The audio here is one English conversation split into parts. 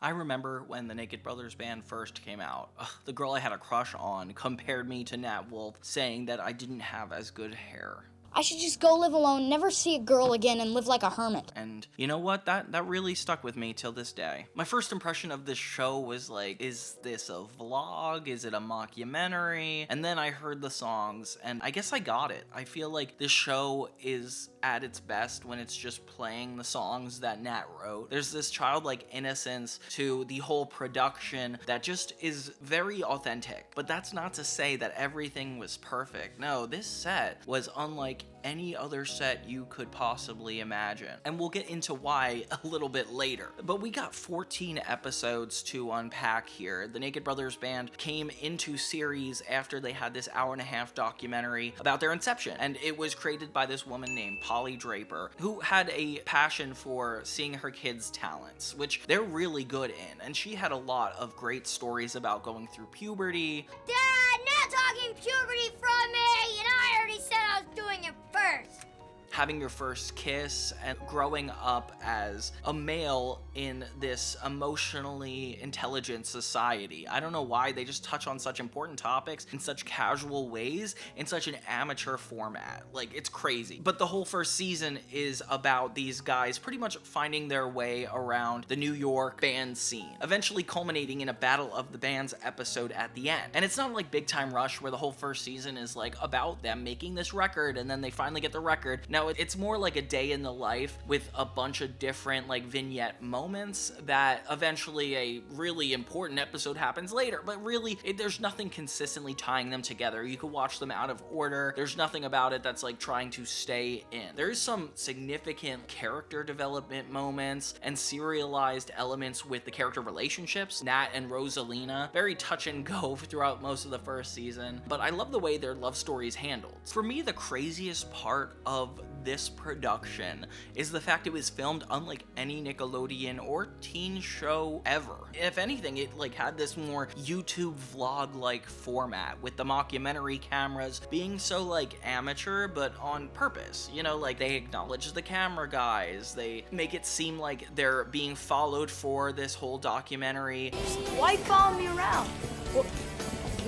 I remember when the Naked Brothers band first came out, the girl I had a crush on compared me to Nat Wolff, saying that I didn't have as good hair. I should just go live alone, never see a girl again, and live like a hermit. And you know what? That really stuck with me till this day. My first impression of this show was like, is this a vlog? Is it a mockumentary? And then I heard the songs, and I guess I got it. I feel like this show is at its best when it's just playing the songs that Nat wrote. There's this childlike innocence to the whole production that just is very authentic. But that's not to say that everything was perfect. No, this set was unlike any other set you could possibly imagine. And we'll get into why a little bit later. But we got 14 episodes to unpack here. The Naked Brothers band came into series after they had this hour-and-a-half documentary about their inception. And it was created by this woman named Polly Draper, who had a passion for seeing her kids' talents, which they're really good in. And she had a lot of great stories about going through puberty. Dad, not talking puberty from me, and I already said I was doing it first. Having your first kiss and growing up as a male in this emotionally intelligent society. I don't know why they just touch on such important topics in such casual ways in such an amateur format. Like, it's crazy. But the whole first season is about these guys pretty much finding their way around the New York band scene, eventually culminating in a Battle of the Bands episode at the end. And it's not like Big Time Rush where the whole first season is like about them making this record and then they finally get the record. No, it's more like a day in the life with a bunch of different like vignette moments that eventually a really important episode happens later. But really, there's nothing consistently tying them together. You could watch them out of order. There's nothing about it that's like trying to stay in. There's some significant character development moments and serialized elements with the character relationships. Nat and Rosalina, very touch and go throughout most of the first season. But I love the way their love story is handled. For me, the craziest part of this production is the fact it was filmed unlike any Nickelodeon or teen show ever. If anything, it like had this more YouTube vlog-like format with the mockumentary cameras being so like amateur but on purpose. You know, like they acknowledge the camera guys, they make it seem like they're being followed for this whole documentary. Why follow me around?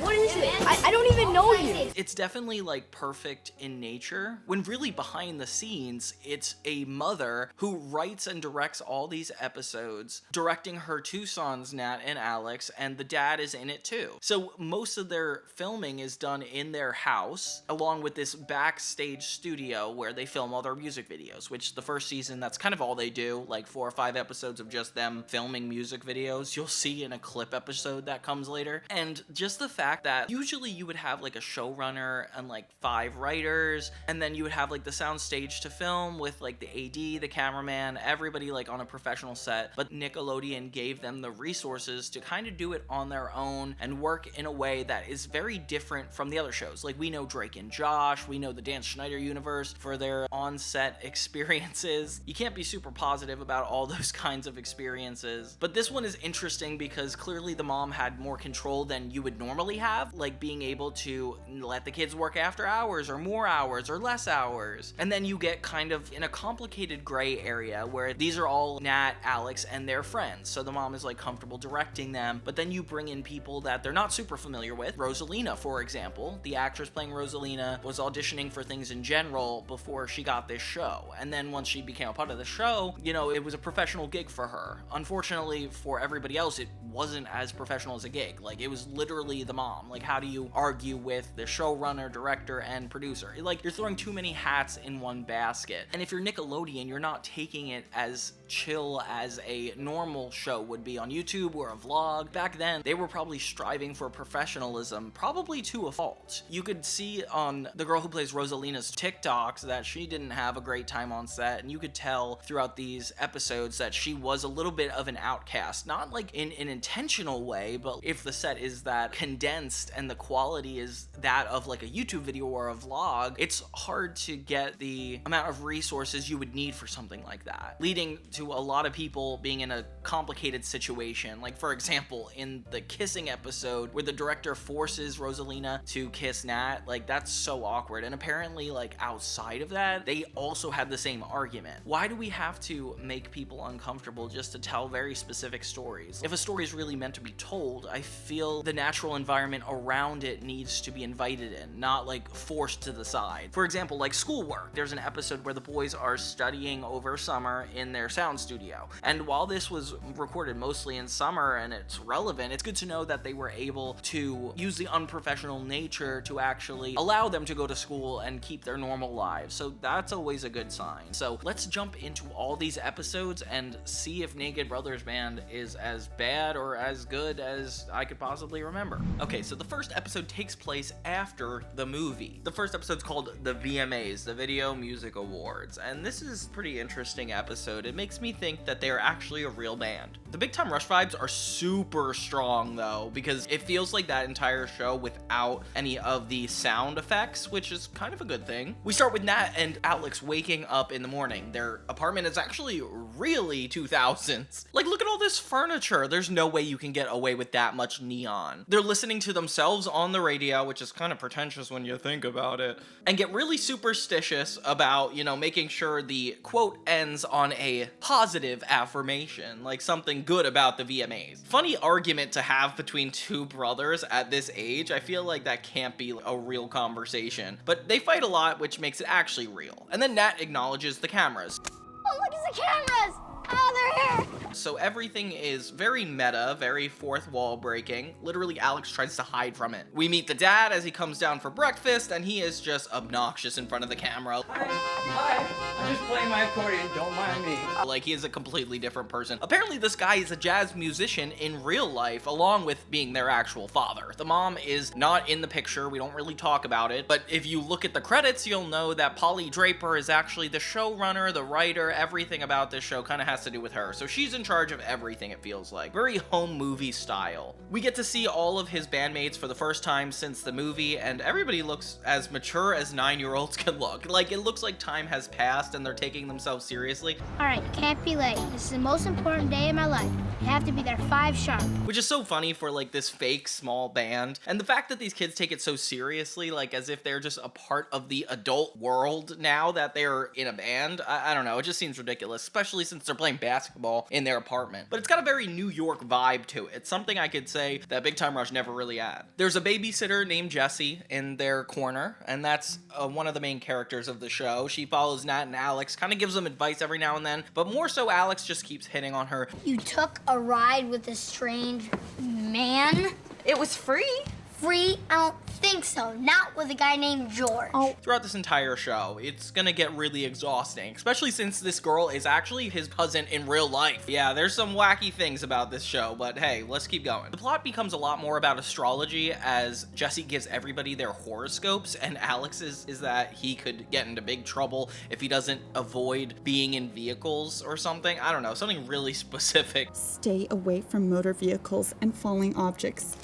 What is it? I don't even know you. It's definitely like perfect in nature, when really behind the scenes, it's a mother who writes and directs all these episodes, directing her two sons, Nat and Alex, and the dad is in it too. So most of their filming is done in their house, along with this backstage studio where they film all their music videos, which the first season, that's kind of all they do, like 4 or 5 episodes of just them filming music videos. You'll see in a clip episode that comes later. And just the fact that usually you would have like a showrunner and like 5 writers, and then you would have like the sound stage to film with like the AD, the cameraman, everybody like on a professional set. But Nickelodeon gave them the resources to kind of do it on their own and work in a way that is very different from the other shows. Like, we know Drake and Josh, we know the Dan Schneider universe for their on-set experiences. You can't be super positive about all those kinds of experiences. But this one is interesting because clearly the mom had more control than you would normally have, like being able to let the kids work after hours or more hours or less hours. And then you get kind of in a complicated gray area where these are all Nat, Alex, and their friends. So the mom is like comfortable directing them, but then you bring in people that they're not super familiar with. Rosalina, for example, the actress playing Rosalina, was auditioning for things in general before she got this show. And then once she became a part of the show, you know, it was a professional gig for her. Unfortunately for everybody else, it wasn't as professional as a gig. Like, it was literally the mom. Like, how do you argue with the showrunner, director, and producer? Like, you're throwing too many hats in one basket. And if you're Nickelodeon, you're not taking it as chill as a normal show would be on YouTube or a vlog. Back then, they were probably striving for professionalism, probably to a fault. You could see on the girl who plays Rosalina's TikToks that she didn't have a great time on set, and you could tell throughout these episodes that she was a little bit of an outcast. Not like in an intentional way, but if the set is that condensed and the quality is that of like a YouTube video or a vlog, it's hard to get the amount of resources you would need for something like that. Leading to a lot of people being in a complicated situation. Like, for example, in the kissing episode where the director forces Rosalina to kiss Nat, like, that's so awkward. And apparently, like, outside of that, they also had the same argument. Why do we have to make people uncomfortable just to tell very specific stories? If a story is really meant to be told, I feel the natural environment around it needs to be invited in, not like forced to the side. For example, like schoolwork. There's an episode where the boys are studying over summer in their sound studio. And while this was recorded mostly in summer and it's relevant, it's good to know that they were able to use the unprofessional nature to actually allow them to go to school and keep their normal lives. So that's always a good sign. So let's jump into all these episodes and see if Naked Brothers Band is as bad or as good as I could possibly remember. Okay, so the first episode takes place after the movie. The first episode's called the VMAs, the Video Music Awards, and this is a pretty interesting episode. It makes me think that they are actually a real band. The Big Time Rush vibes are super strong though, because it feels like that entire show without any of the sound effects, which is kind of a good thing. We start with Nat and Alex waking up in the morning. Their apartment is actually really 2000s. Like, look at all this furniture. There's no way you can get away with that much neon. They're listening to themselves on the radio, which is kind of pretentious when you think about it, and get really superstitious about, you know, making sure the quote ends on a positive affirmation, like something good about the VMAs. Funny argument to have between two brothers at this age. I feel like that can't be a real conversation, but they fight a lot, which makes it actually real. And then Nat acknowledges the cameras. Oh, look at the cameras! Oh, they're here! So everything is very meta, very fourth wall breaking. Literally, Alex tries to hide from it. We meet the dad as he comes down for breakfast, and he is just obnoxious in front of the camera. Hi, I'm just playing my accordion, don't mind me. Like, he is a completely different person. Apparently, this guy is a jazz musician in real life, along with being their actual father. The mom is not in the picture, we don't really talk about it, but if you look at the credits, you'll know that Polly Draper is actually the showrunner, the writer, everything about this show kind of has to do with her. So she's in charge of everything, it feels like. Very home movie style. We get to see all of his bandmates for the first time since the movie, and everybody looks as mature as 9-year-olds can look. Like, it looks like time has passed and they're taking themselves seriously. Alright, you can't be late. This is the most important day of my life. You have to be there 5 sharp. Which is so funny for like this fake small band. And the fact that these kids take it so seriously, like as if they're just a part of the adult world now that they're in a band. I don't know, it just seems ridiculous, especially since they're playing basketball in their apartment. But it's got a very New York vibe to it. It's something I could say that Big Time Rush never really had. There's a babysitter named Jessie in their corner, and that's one of the main characters of the show. She follows Nat and Alex, kind of gives them advice every now and then, but more so Alex just keeps hitting on her. You took a ride with a strange man? It was free. Free? I don't think so. Not with a guy named George. Oh. Throughout this entire show, it's gonna get really exhausting, especially since this girl is actually his cousin in real life. Yeah, there's some wacky things about this show, but hey, let's keep going. The plot becomes a lot more about astrology as Jessie gives everybody their horoscopes, and Alex's is that he could get into big trouble if he doesn't avoid being in vehicles or something. I don't know, something really specific. Stay away from motor vehicles and falling objects.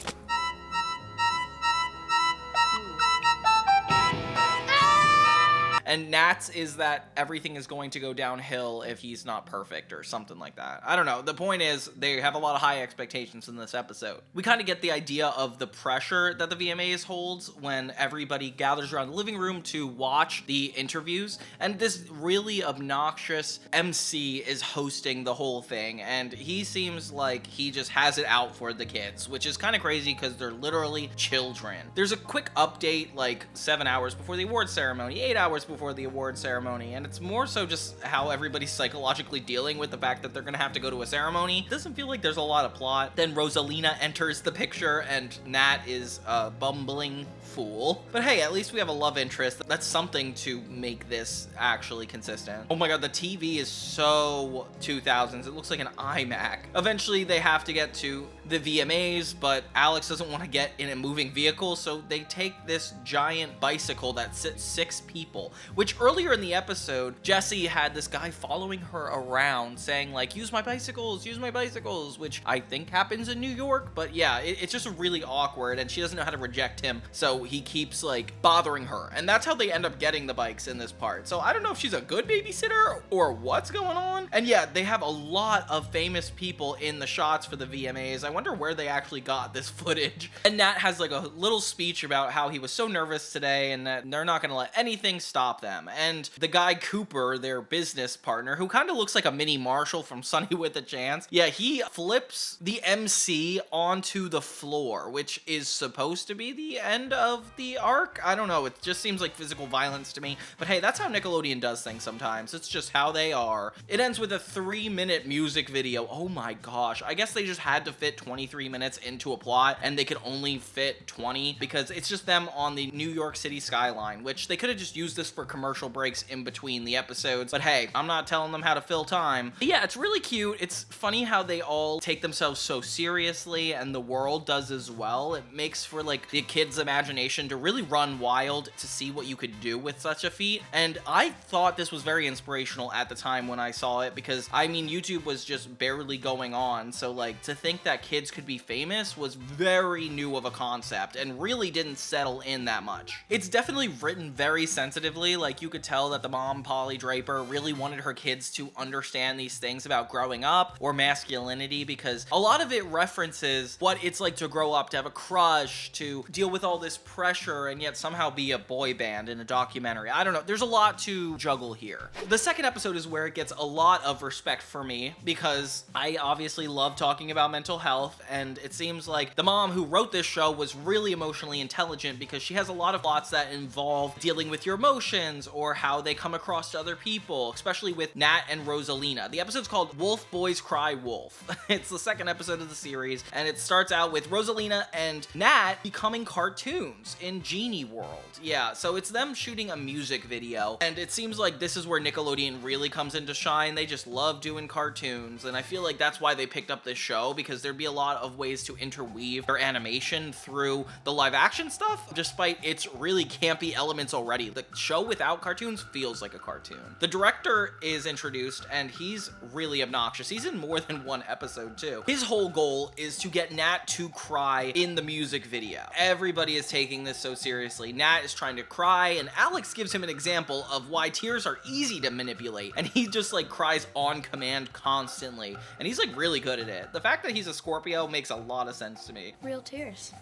And Nat's is that everything is going to go downhill if he's not perfect or something like that. I don't know. The point is, they have a lot of high expectations in this episode. We kind of get the idea of the pressure that the VMAs holds when everybody gathers around the living room to watch the interviews. And this really obnoxious MC is hosting the whole thing. And he seems like he just has it out for the kids, which is kind of crazy because they're literally children. There's a quick update like 7 hours before the award ceremony, 8 hours before the award ceremony, and it's more so just how everybody's psychologically dealing with the fact that they're gonna have to go to a ceremony. It doesn't feel like there's a lot of plot. Then Rosalina enters the picture and Nat is a bumbling fool. But hey, at least we have a love interest. That's something to make this actually consistent. Oh my god, the TV is so 2000s. It looks like an iMac. Eventually they have to get to the VMAs, but Alex doesn't want to get in a moving vehicle, so they take this giant bicycle that sits 6 people. which earlier in the episode, Jessie had this guy following her around saying like, use my bicycles, which I think happens in New York, but yeah, it's just really awkward and she doesn't know how to reject him, so he keeps like bothering her, and that's how they end up getting the bikes in this part. So I don't know if she's a good babysitter or what's going on. And yeah, they have a lot of famous people in the shots for the VMAs. I wonder where they actually got this footage. And Nat has like a little speech about how he was so nervous today and that they're not gonna let anything stop them. And the guy Cooper, their business partner, who kind of looks like a mini Marshall from Sunny with a Chance, yeah, he flips the MC onto the floor, which is supposed to be the end of the arc. I don't know, it just seems like physical violence to me, but hey, that's how Nickelodeon does things sometimes. It's just how they are. It ends with a 3-minute music video. Oh my gosh, I guess they just had to fit 23 minutes into a plot and they could only fit 20 because it's just them on the New York City skyline, which they could have just used this for commercial breaks in between the episodes, but hey, I'm not telling them how to fill time. But yeah, it's really cute. It's funny how they all take themselves so seriously and the world does as well. It makes for like the kids' imagination to really run wild to see what you could do with such a feat. And I thought this was very inspirational at the time when I saw it because I mean YouTube was just barely going on, so like to think that kids could be famous was very new of a concept and really didn't settle in that much. It's definitely written very sensitively. Like you could tell that the mom, Polly Draper, really wanted her kids to understand these things about growing up or masculinity, because a lot of it references what it's like to grow up, to have a crush, to deal with all this pressure and yet somehow be a boy band in a documentary. I don't know, there's a lot to juggle here. The second episode is where it gets a lot of respect for me because I obviously love talking about mental health, and it seems like the mom who wrote this show was really emotionally intelligent because she has a lot of plots that involve dealing with your emotions or how they come across to other people, especially with Nat and Rosalina. The episode's called Wolf Boys Cry Wolf. It's the second episode of the series, and it starts out with Rosalina and Nat becoming cartoons in Genie World. Yeah, so it's them shooting a music video, and it seems like this is where Nickelodeon really comes into shine. They just love doing cartoons, and I feel like that's why they picked up this show, because there'd be a lot of ways to interweave their animation through the live action stuff, despite its really campy elements already. The show without cartoons feels like a cartoon. The director is introduced, and he's really obnoxious. He's in more than one episode too. His whole goal is to get Nat to cry in the music video. Everybody is taking this so seriously. Nat is trying to cry, and Alex gives him an example of why tears are easy to manipulate, and he just like cries on command constantly, and he's like really good at it. The fact that he's a Scorpio makes a lot of sense to me. Real tears.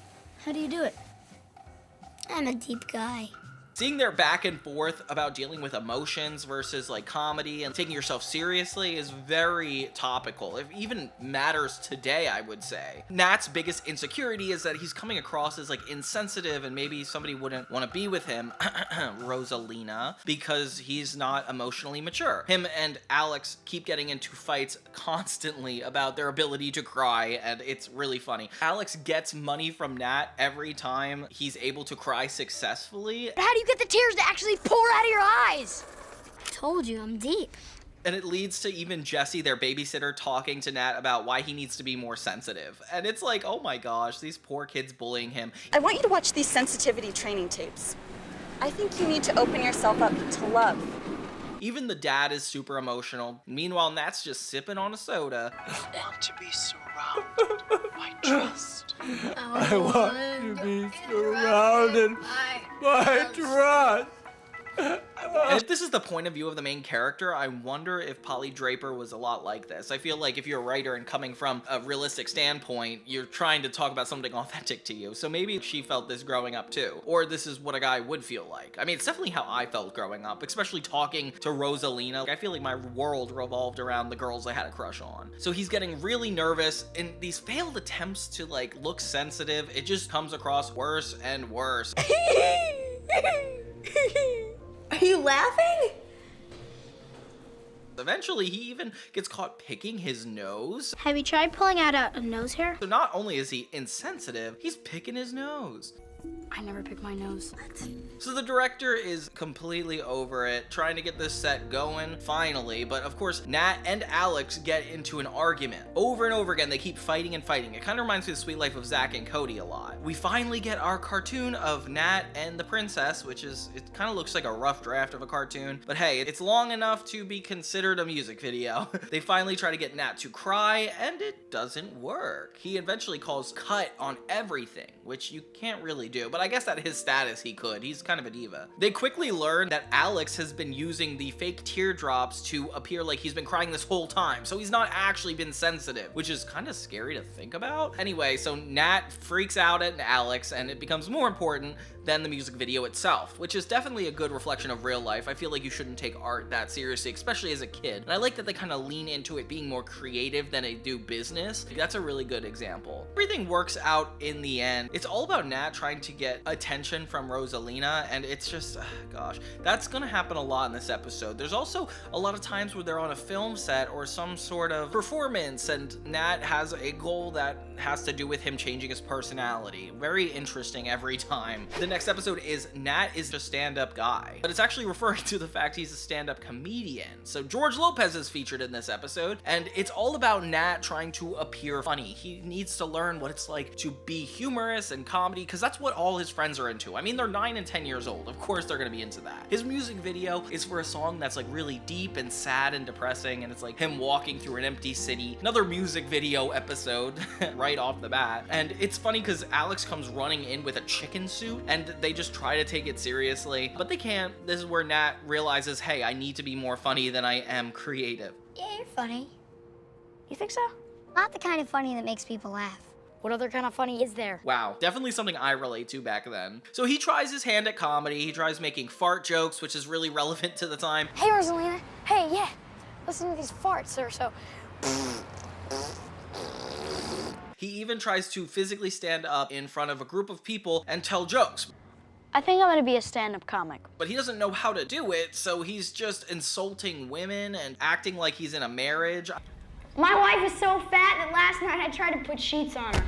How do you do it? I'm a deep guy. Seeing their back and forth about dealing with emotions versus like comedy and taking yourself seriously is very topical. It even matters today, I would say. Nat's biggest insecurity is that he's coming across as like insensitive and maybe somebody wouldn't want to be with him, Rosalina, because he's not emotionally mature. Him and Alex keep getting into fights constantly about their ability to cry, and it's really funny. Alex gets money from Nat every time he's able to cry successfully. But how do you get the tears to actually pour out of your eyes? I told you, I'm deep. And it leads to even Jessie, their babysitter, talking to Nat about why he needs to be more sensitive. And it's like, oh my gosh, these poor kids bullying him. I want you to watch these sensitivity training tapes. I think you need to open yourself up to love. Even the dad is super emotional. Meanwhile, Nat's just sipping on a soda. I want to be surrounded by trust. I want to be surrounded by trust. And if this is the point of view of the main character, I wonder if Polly Draper was a lot like this. I feel like if you're a writer and coming from a realistic standpoint, you're trying to talk about something authentic to you. So maybe she felt this growing up too. Or this is what a guy would feel like. I mean, it's definitely how I felt growing up, especially talking to Rosalina. I feel like my world revolved around the girls I had a crush on. So he's getting really nervous, and these failed attempts to like look sensitive, it just comes across worse and worse. Are you laughing? Eventually, he even gets caught picking his nose. Have you tried pulling out a nose hair? So not only is he insensitive, he's picking his nose. I never pick my nose. So the director is completely over it, trying to get this set going, finally, but of course, Nat and Alex get into an argument. Over and over again, they keep fighting and fighting. It kind of reminds me of The Sweet Life of Zack and Cody a lot. We finally get our cartoon of Nat and the princess, which is, it kind of looks like a rough draft of a cartoon, but hey, it's long enough to be considered a music video. They finally try to get Nat to cry, and it doesn't work. He eventually calls cut on everything, which you can't really do, but I guess at his status he could. He's kind of a diva. They quickly learn that Alex has been using the fake teardrops to appear like he's been crying this whole time, so he's not actually been sensitive, which is kind of scary to think about. Anyway, so Nat freaks out at Alex, and it becomes more important than the music video itself, which is definitely a good reflection of real life. I feel like you shouldn't take art that seriously, especially as a kid. And I like that they kind of lean into it being more creative than they do business. That's a really good example. Everything works out in the end. It's all about Nat trying to get attention from Rosalina, and it's just, gosh, that's gonna happen a lot in this episode. There's also a lot of times where they're on a film set or some sort of performance, and Nat has a goal that has to do with him changing his personality. Very interesting every time. The next episode is Nat is a stand-up guy, but it's actually referring to the fact he's a stand-up comedian. So George Lopez is featured in this episode, and it's all about Nat trying to appear funny. He needs to learn what it's like to be humorous and comedy, because that's what all his friends are into. I mean, they're 9 and 10 years old. Of course they're gonna be into that. His music video is for a song that's like really deep and sad and depressing, and it's like him walking through an empty city. Another music video episode right off the bat. And it's funny because Alex comes running in with a chicken suit, and they just try to take it seriously, but they can't. This is where Nat realizes, hey, I need to be more funny than I am creative. Yeah, you're funny. You think so? Not the kind of funny that makes people laugh. What other kind of funny is there? Wow, definitely something I relate to back then. So he tries his hand at comedy. He tries making fart jokes, which is really relevant to the time. Hey, Rosalina. Hey, yeah. Listen to these farts. They're so... He even tries to physically stand up in front of a group of people and tell jokes. I think I'm gonna be a stand-up comic. But he doesn't know how to do it, so he's just insulting women and acting like he's in a marriage. My wife is so fat that last night I tried to put sheets on her.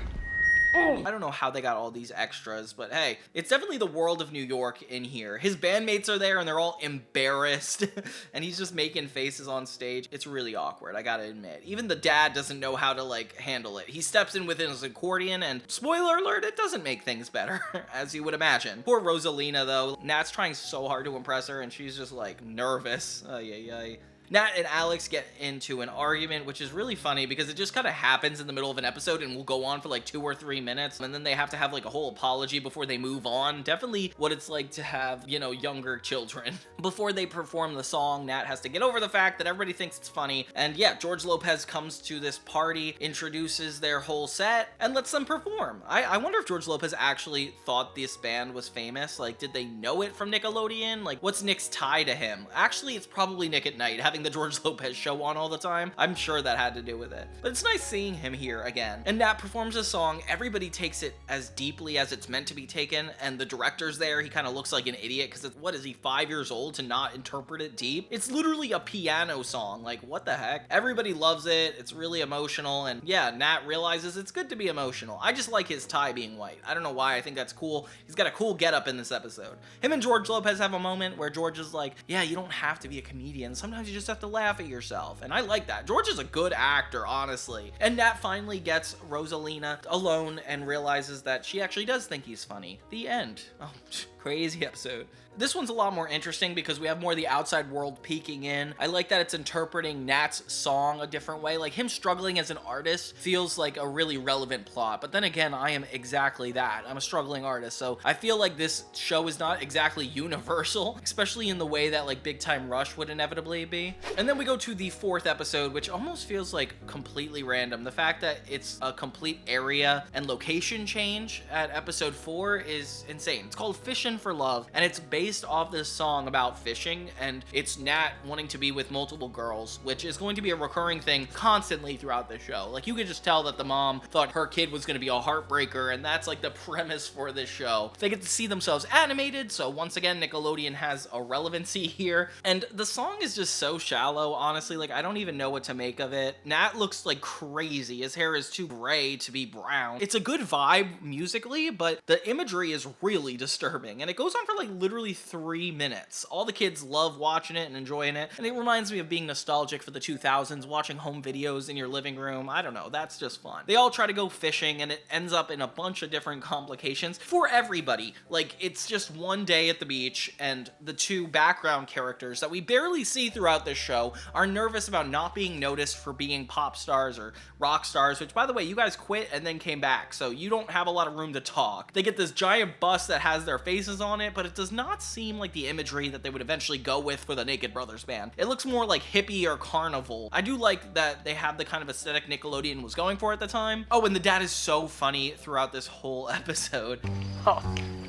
I don't know how they got all these extras, but hey, it's definitely the world of New York in here. His bandmates are there and they're all embarrassed and he's just making faces on stage. It's really awkward, I gotta admit. Even the dad doesn't know how to like handle it. He steps in with his accordion and spoiler alert, it doesn't make things better, as you would imagine. Poor Rosalina though, Nat's trying so hard to impress her and she's just like nervous. Ay, ay, ay. Nat and Alex get into an argument, which is really funny because it just kind of happens in the middle of an episode and will go on for like 2 or 3 minutes, and then they have to have like a whole apology before they move on. Definitely what it's like to have, you know, younger children. Before they perform the song, Nat has to get over the fact that everybody thinks it's funny, and yeah, George Lopez comes to this party, introduces their whole set, and lets them perform. I wonder if George Lopez actually thought this band was famous. Like, did they know it from Nickelodeon? Like, what's Nick's tie to him? Actually, it's probably Nick at Night, having the George Lopez show on all the time. I'm sure that had to do with it. But it's nice seeing him here again. And Nat performs a song. Everybody takes it as deeply as it's meant to be taken, and the director's there. He kind of looks like an idiot because what is he, 5 years old to not interpret it deep? It's literally a piano song. Like, what the heck? Everybody loves it. It's really emotional, and yeah, Nat realizes it's good to be emotional. I just like his tie being white. I don't know why. I think that's cool. He's got a cool getup in this episode. Him and George Lopez have a moment where George is like, yeah, you don't have to be a comedian. Sometimes you just have to laugh at yourself, and I like that. George is a good actor, honestly. And Nat finally gets Rosalina alone and realizes that she actually does think he's funny. The end. Oh, crazy episode. This one's a lot more interesting because we have more of the outside world peeking in. I like that it's interpreting Nat's song a different way. Like, him struggling as an artist feels like a really relevant plot. But then again, I am exactly that. I'm a struggling artist. So I feel like this show is not exactly universal, especially in the way that like Big Time Rush would inevitably be. And then we go to the 4th episode, which almost feels like completely random. The fact that it's a complete area and location change at episode 4 is insane. It's called Fishin' for Love, and it's based off this song about fishing, and it's Nat wanting to be with multiple girls, which is going to be a recurring thing constantly throughout the show. Like, you could just tell that the mom thought her kid was going to be a heartbreaker, and that's like the premise for this show. They get to see themselves animated, so once again, Nickelodeon has a relevancy here, and the song is just so shallow, honestly. Like, I don't even know what to make of it. Nat looks like crazy. His hair is too gray to be brown. It's a good vibe musically, but the imagery is really disturbing, and it goes on for like literally 3 minutes. All the kids love watching it and enjoying it, and it reminds me of being nostalgic for the 2000s, watching home videos in your living room. I don't know, that's just fun. They all try to go fishing, and it ends up in a bunch of different complications for everybody. Like, it's just one day at the beach, and the two background characters that we barely see throughout this show are nervous about not being noticed for being pop stars or rock stars, which, by the way, you guys quit and then came back, so you don't have a lot of room to talk. They get this giant bus that has their faces on it, but it does not seem like the imagery that they would eventually go with for the Naked Brothers band. It looks more like hippie or carnival. I do like that they have the kind of aesthetic Nickelodeon was going for at the time. Oh, and the dad is so funny throughout this whole episode. Oh,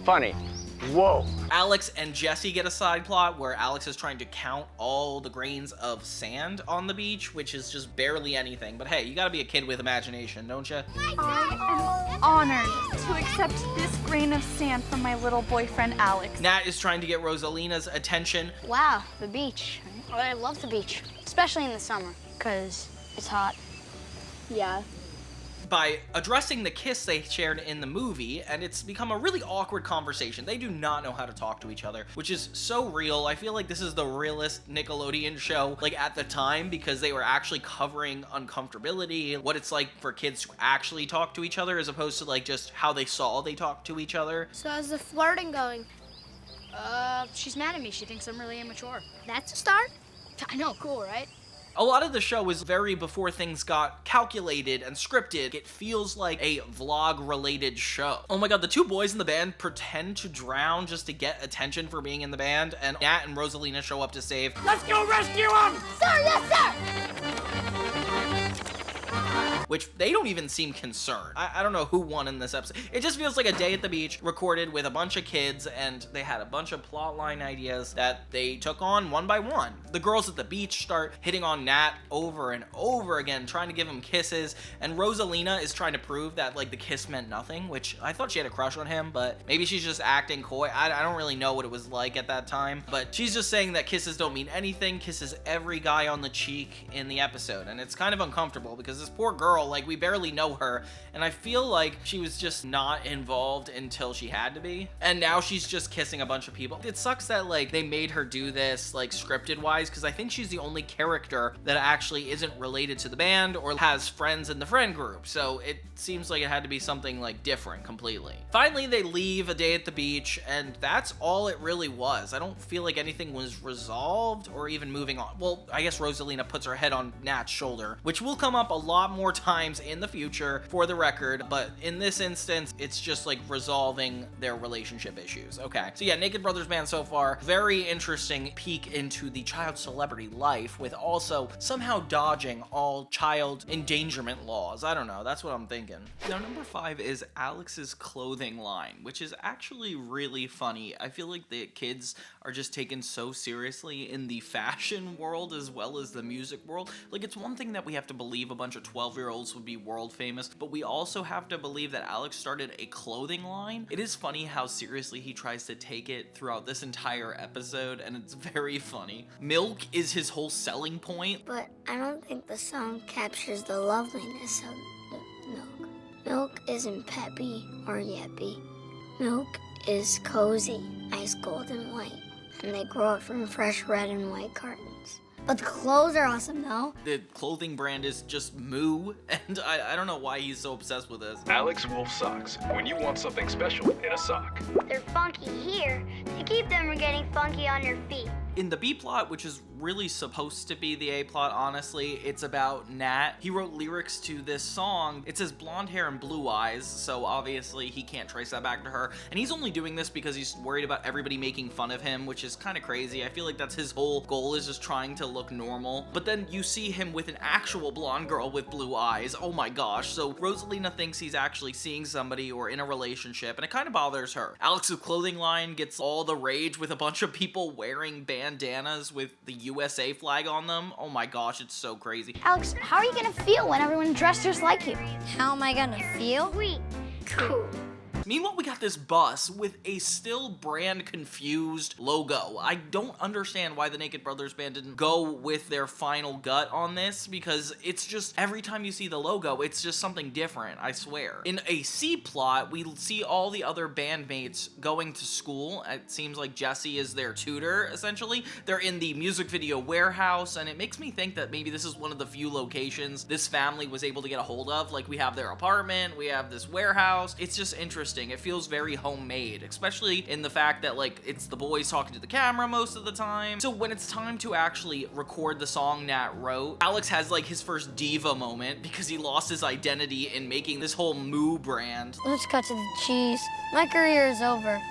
funny. Whoa. Alex and Jesse get a side plot where Alex is trying to count all the grains of sand on the beach, which is just barely anything. But hey, you gotta be a kid with imagination, don't you? I am honored to accept this grain of sand from my little boyfriend, Alex. Nat is trying to get Rosalina's attention. Wow, the beach. I love the beach, especially in the summer, because it's hot. Yeah. By addressing the kiss they shared in the movie, and it's become a really awkward conversation. They do not know how to talk to each other, which is so real. I feel like this is the realest Nickelodeon show, like, at the time, because they were actually covering uncomfortability, what it's like for kids to actually talk to each other, as opposed to, like, just how they saw they talk to each other. So how's the flirting going? She's mad at me. She thinks I'm really immature. That's a start. I know, cool, right? A lot of the show was very before things got calculated and scripted. It feels like a vlog-related show. Oh my god, the two boys in the band pretend to drown just to get attention for being in the band, and Nat and Rosalina show up to save. Let's go rescue him! Sir, yes, sir! Which they don't even seem concerned. I don't know who won in this episode. It just feels like a day at the beach recorded with a bunch of kids, and they had a bunch of plotline ideas that they took on one by one. The girls at the beach start hitting on Nat over and over again, trying to give him kisses, and Rosalina is trying to prove that, like, the kiss meant nothing, which I thought she had a crush on him, but maybe she's just acting coy. I don't really know what it was like at that time, but she's just saying that kisses don't mean anything, kisses every guy on the cheek in the episode, and it's kind of uncomfortable because this poor girl, like, we barely know her, and I feel like she was just not involved until she had to be, and now she's just kissing a bunch of people. It sucks that, like, they made her do this, like, scripted wise, because I think she's the only character that actually isn't related to the band or has friends in the friend group, so it seems like it had to be something, like, different completely. Finally, they leave a day at the beach, and that's all it really was. I don't feel like anything was resolved or even moving on. Well, I guess Rosalina puts her head on Nat's shoulder, which will come up a lot more times in the future for the record, but in this instance, it's just like resolving their relationship issues. Okay, so yeah, Naked Brothers Band so far, very interesting peek into the child celebrity life, with also somehow dodging all child endangerment laws. I don't know, that's what I'm thinking. Now, number 5 is Alex's clothing line, which is actually really funny. I feel like the kids are just taken so seriously in the fashion world as well as the music world. Like, it's one thing that we have to believe a bunch of 12-year-olds would be world famous, but we also have to believe that Alex started a clothing line. It is funny how seriously he tries to take it throughout this entire episode, and it's very funny. Milk is his whole selling point. But I don't think the song captures the loveliness of the milk. Milk isn't peppy or yappy. Milk is cozy, ice cold and white, and they grow it from fresh red and white cartons. But the clothes are awesome, though. The clothing brand is just Moo, and I don't know why he's so obsessed with this. Alex Wolff socks. When you want something special in a sock. They're funky here to keep them from getting funky on your feet. In the B plot, which is really supposed to be the A plot, honestly, it's about Nat. He wrote lyrics to this song. It says blonde hair and blue eyes, so obviously he can't trace that back to her. And he's only doing this because he's worried about everybody making fun of him, which is kind of crazy. I feel like that's his whole goal, is just trying to look normal. But then you see him with an actual blonde girl with blue eyes. Oh my gosh. So Rosalina thinks he's actually seeing somebody or in a relationship, and it kind of bothers her. Alex's clothing line gets all the rage with a bunch of people wearing bandanas with the USA flag on them. Oh my gosh, it's so crazy. Alex, how are you gonna feel when everyone dressed just like you? How am I gonna feel? Sweet. Cool. Meanwhile, we got this bus with a still brand confused logo. I don't understand why the Naked Brothers Band didn't go with their final gut on this, because it's just every time you see the logo, it's just something different, I swear. In a C plot, we see all the other bandmates going to school. It seems like Jesse is their tutor, essentially. They're in the music video warehouse, and it makes me think that maybe this is one of the few locations this family was able to get a hold of. Like, we have their apartment, we have this warehouse. It's just interesting. It feels very homemade, especially in the fact that, like, it's the boys talking to the camera most of the time. So when it's time to actually record the song Nat wrote, Alex has, like, his first diva moment because he lost his identity in making this whole Moo brand. Let's cut to the cheese. My career is over.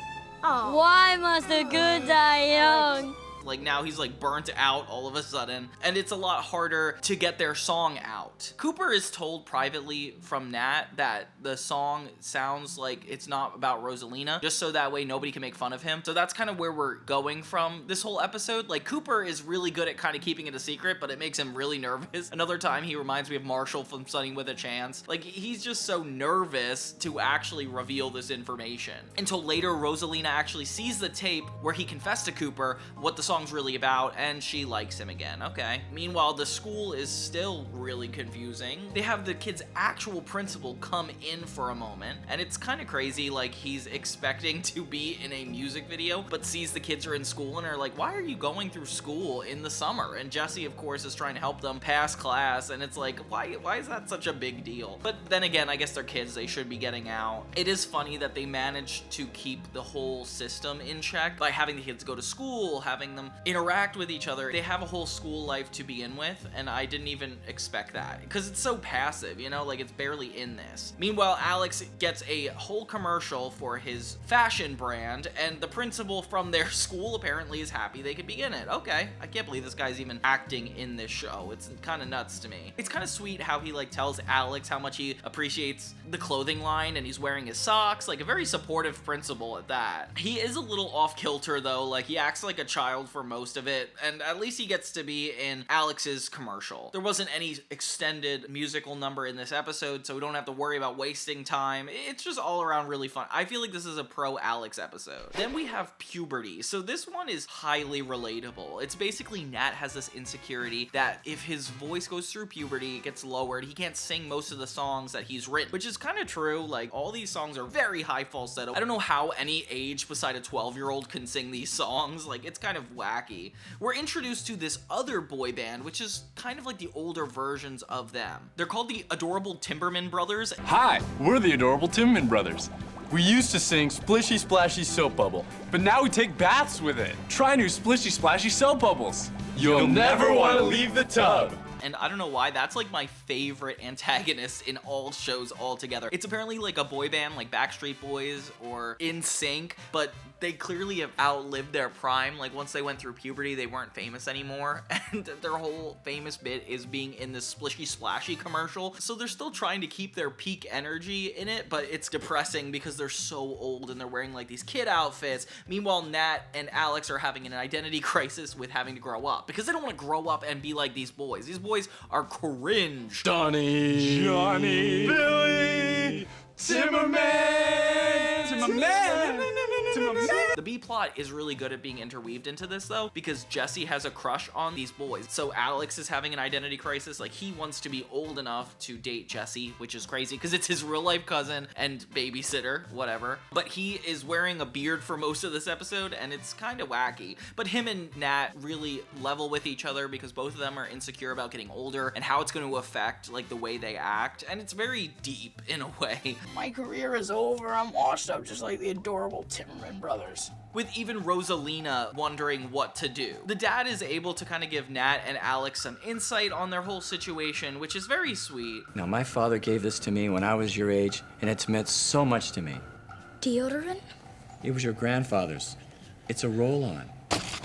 Oh. Why must the good die young? Like, now he's like burnt out all of a sudden, and it's a lot harder to get their song out. Cooper is told privately from Nat that the song sounds like it's not about Rosalina, just so that way nobody can make fun of him. So that's kind of where we're going from this whole episode. Like, Cooper is really good at kind of keeping it a secret, but it makes him really nervous. Another time he reminds me of Marshall from Sunny with a Chance. Like, he's just so nervous to actually reveal this information. Until later, Rosalina actually sees the tape where he confessed to Cooper what the song's really about, and she likes him again. Okay. Meanwhile, the school is still really confusing. They have the kid's actual principal come in for a moment, and it's kind of crazy. Like, he's expecting to be in a music video, but sees the kids are in school and are like, why are you going through school in the summer? And Jesse, of course, is trying to help them pass class, and it's like, why is that such a big deal? But then again, I guess they're kids, they should be getting out. It is funny that they managed to keep the whole system in check by having the kids go to school, having them interact with each other. They have a whole school life to begin with, and I didn't even expect that because it's so passive, you know, like it's barely in this. Meanwhile, Alex gets a whole commercial for his fashion brand, and the principal from their school apparently is happy they could be in it. Okay, I can't believe this guy's even acting in this show. It's kind of nuts to me. It's kind of sweet how he like tells Alex how much he appreciates the clothing line, and he's wearing his socks, like a very supportive principal at that. He is a little off kilter though, like he acts like a child for most of it, and at least he gets to be in Alex's commercial. There wasn't any extended musical number in this episode, so we don't have to worry about wasting time. It's just all around really fun. I feel like this is a pro Alex episode. Then we have Puberty. So this one is highly relatable. It's basically Nat has this insecurity that if his voice goes through puberty, it gets lowered, he can't sing most of the songs that he's written, which is kind of true. Like, all these songs are very high falsetto. I don't know how any age beside a 12-year-old can sing these songs. Like, it's kind of wacky. We're introduced to this other boy band, which is kind of like the older versions of them. They're called the Adorable Timberman Brothers. Hi, we're the Adorable Timberman Brothers. We used to sing Splishy Splashy Soap Bubble, but now we take baths with it. Try new Splishy Splashy Soap Bubbles. You'll never want to leave the tub. And I don't know why, that's like my favorite antagonist in all shows altogether. It's apparently like a boy band like Backstreet Boys or NSYNC, but they clearly have outlived their prime. Like, once they went through puberty, they weren't famous anymore, and their whole famous bit is being in this Splishy Splashy commercial. So they're still trying to keep their peak energy in it, but it's depressing because they're so old and they're wearing like these kid outfits. Meanwhile, Nat and Alex are having an identity crisis with having to grow up because they don't want to grow up and be like these boys. These boys are cringe. Donnie, Johnny, Billy, Timmerman, Timmerman. The B plot is really good at being interweaved into this though, because Jesse has a crush on these boys. So Alex is having an identity crisis. Like, he wants to be old enough to date Jesse, which is crazy because it's his real life cousin and babysitter, whatever. But he is wearing a beard for most of this episode, and it's kind of wacky. But him and Nat really level with each other because both of them are insecure about getting older and how it's going to affect like the way they act. And it's very deep in a way. My career is over. I'm washed up just like the Adorable Timberman Brothers. With even Rosalina wondering what to do. The dad is able to kind of give Nat and Alex some insight on their whole situation, which is very sweet. Now, my father gave this to me when I was your age, and it's meant so much to me. Deodorant? It was your grandfather's. It's a roll-on.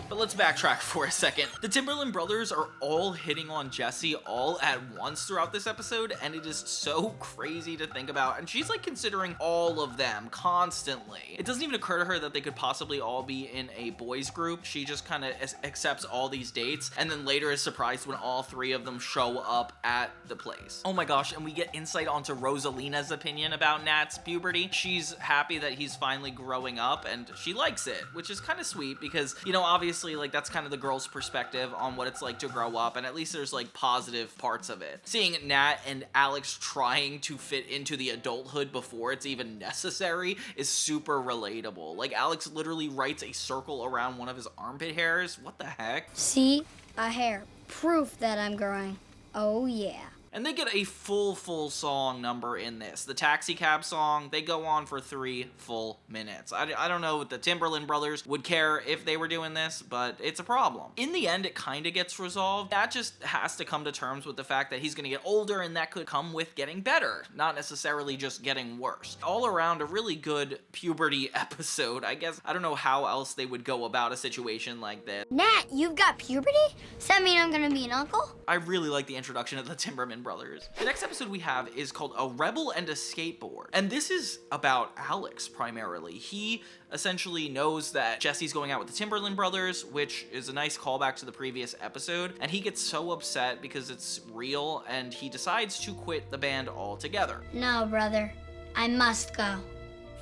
But let's backtrack for a second. The Timberland brothers are all hitting on Jessie all at once throughout this episode, and it is so crazy to think about. And she's like considering all of them constantly. It doesn't even occur to her that they could possibly all be in a boys group. She just kind of accepts all these dates, and then later is surprised when all three of them show up at the place. Oh my gosh, and we get insight onto Rosalina's opinion about Nat's puberty. She's happy that he's finally growing up, and she likes it, which is kind of sweet because, you know, obviously like that's kind of the girl's perspective on what it's like to grow up, and at least there's like positive parts of it. Seeing Nat and Alex trying to fit into the adulthood before it's even necessary is super relatable. Like Alex literally writes a circle around one of his armpit hairs. What the heck? See? A hair. Proof that I'm growing. Oh yeah. And they get a full song number in this. The taxi cab song, they go on for 3 full minutes. I don't know if the Timberland brothers would care if they were doing this, but it's a problem. In the end, it kind of gets resolved. That just has to come to terms with the fact that he's going to get older, and that could come with getting better, not necessarily just getting worse. All around, a really good puberty episode. I guess, I don't know how else they would go about a situation like this. Nat, you've got puberty? Does that mean I'm gonna be an uncle? I really like the introduction of the Timberland brothers. The next episode we have is called A Rebel and a Skateboard. And this is about Alex primarily. He essentially knows that Jesse's going out with the Timberland brothers, which is a nice callback to the previous episode. And he gets so upset because it's real, and he decides to quit the band altogether. No, brother. I must go.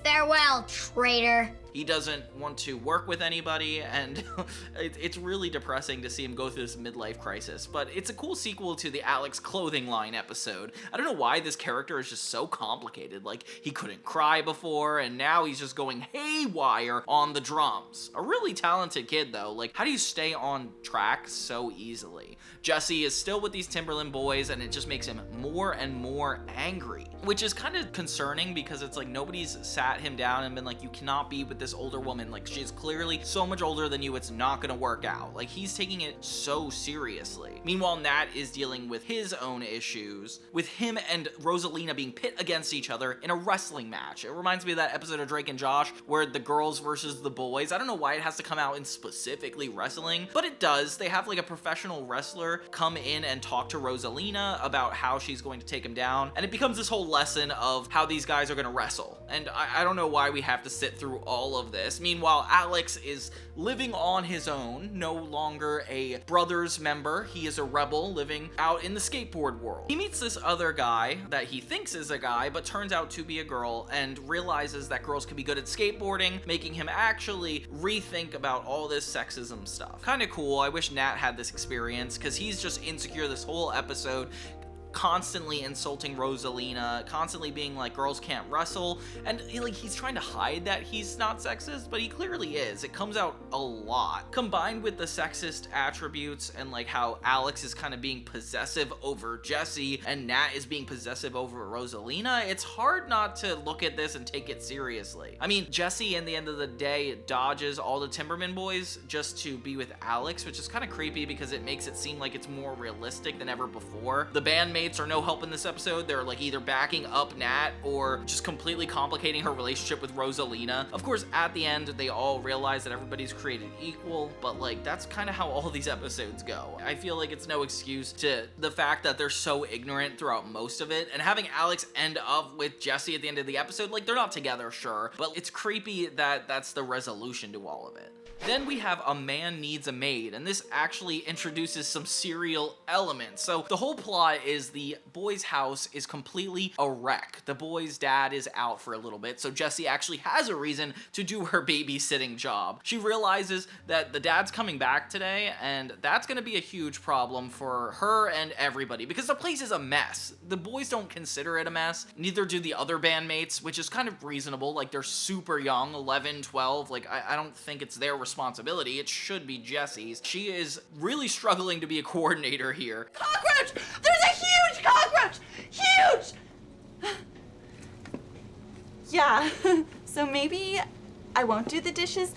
Farewell, traitor. He doesn't want to work with anybody, and it's really depressing to see him go through this midlife crisis. But it's a cool sequel to the Alex clothing line episode. I don't know why this character is just so complicated. Like, he couldn't cry before, and now he's just going haywire on the drums. A really talented kid, though. Like, how do you stay on track so easily? Jesse is still with these Timberland boys, and it just makes him more and more angry, which is kind of concerning because it's like nobody's sat him down and been like, you cannot be with this older woman. Like, she's clearly so much older than you, it's not gonna work out. Like, he's taking it so seriously. Meanwhile, Nat is dealing with his own issues, with him and Rosalina being pit against each other in a wrestling match. It reminds me of that episode of Drake and Josh where the girls versus the boys. I don't know why it has to come out in specifically wrestling, but it does. They have like a professional wrestler come in and talk to Rosalina about how she's going to take him down, and it becomes this whole lesson of how these guys are gonna wrestle. And I don't know why we have to sit through all of this. Meanwhile, Alex is living on his own, no longer a brothers member. He is a rebel living out in the skateboard world. He meets this other guy that he thinks is a guy, but turns out to be a girl, and realizes that girls can be good at skateboarding, making him actually rethink about all this sexism stuff. Kind of cool. I wish Nat had this experience, because he's just insecure this whole episode, constantly insulting Rosalina, constantly being like, girls can't wrestle, and he's trying to hide that he's not sexist, but he clearly is. It comes out a lot. Combined with the sexist attributes and like how Alex is kind of being possessive over Jesse and Nat is being possessive over Rosalina, it's hard not to look at this and take it seriously. I mean, Jesse, in the end of the day, dodges all the Timberman boys just to be with Alex, which is kind of creepy because it makes it seem like it's more realistic than ever before. The bandmates are no help in this episode. They're like either backing up Nat or just completely complicating her relationship with Rosalina. Of course, at the end, they all realize that everybody's created equal, but like that's kind of how all these episodes go. I feel like it's no excuse to the fact that they're so ignorant throughout most of it, and having Alex end up with Jesse at the end of the episode, like they're not together, sure, but it's creepy that that's the resolution to all of it. Then we have A Man Needs a Maid, and this actually introduces some serial elements. So the whole plot is the boy's house is completely a wreck. The boy's dad is out for a little bit, so Jessie actually has a reason to do her babysitting job. She realizes that the dad's coming back today, and that's gonna be a huge problem for her and everybody, because the place is a mess. The boys don't consider it a mess, neither do the other bandmates, which is kind of reasonable. Like, they're super young, 11, 12, like I don't think it's their responsibility. It should be Jessie's. She is really struggling to be a coordinator here. Cockroach! There's a huge cockroach! Huge! Yeah, so maybe I won't do the dishes.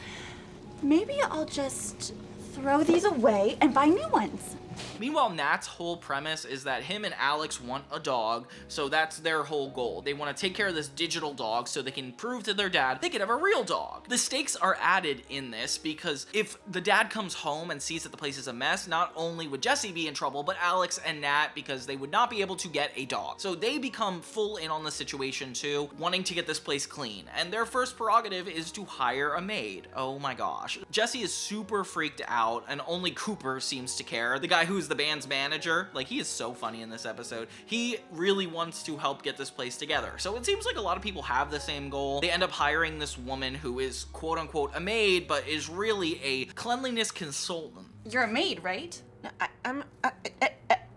Maybe I'll just throw these away and buy new ones. Meanwhile, Nat's whole premise is that him and Alex want a dog, so that's their whole goal. They want to take care of this digital dog so they can prove to their dad they could have a real dog. The stakes are added in this because if the dad comes home and sees that the place is a mess, not only would Jesse be in trouble, but Alex and Nat, because they would not be able to get a dog. So they become full in on the situation too, wanting to get this place clean. And their first prerogative is to hire a maid. Oh my gosh. Jesse is super freaked out, and only Cooper seems to care. The guy who's the band's manager, like, he is so funny in this episode. He really wants to help get this place together. So it seems like a lot of people have the same goal. They end up hiring this woman who is quote unquote a maid, but is really a cleanliness consultant. You're a maid, right?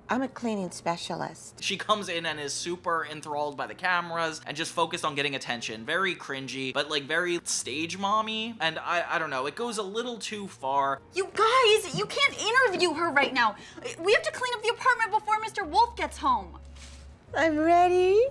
I'm a cleaning specialist. She comes in and is super enthralled by the cameras and just focused on getting attention. Very cringy, but like very stage mommy. And I don't know, it goes a little too far. You guys, you can't interview her right now. We have to clean up the apartment before Mr. Wolff gets home. I'm ready.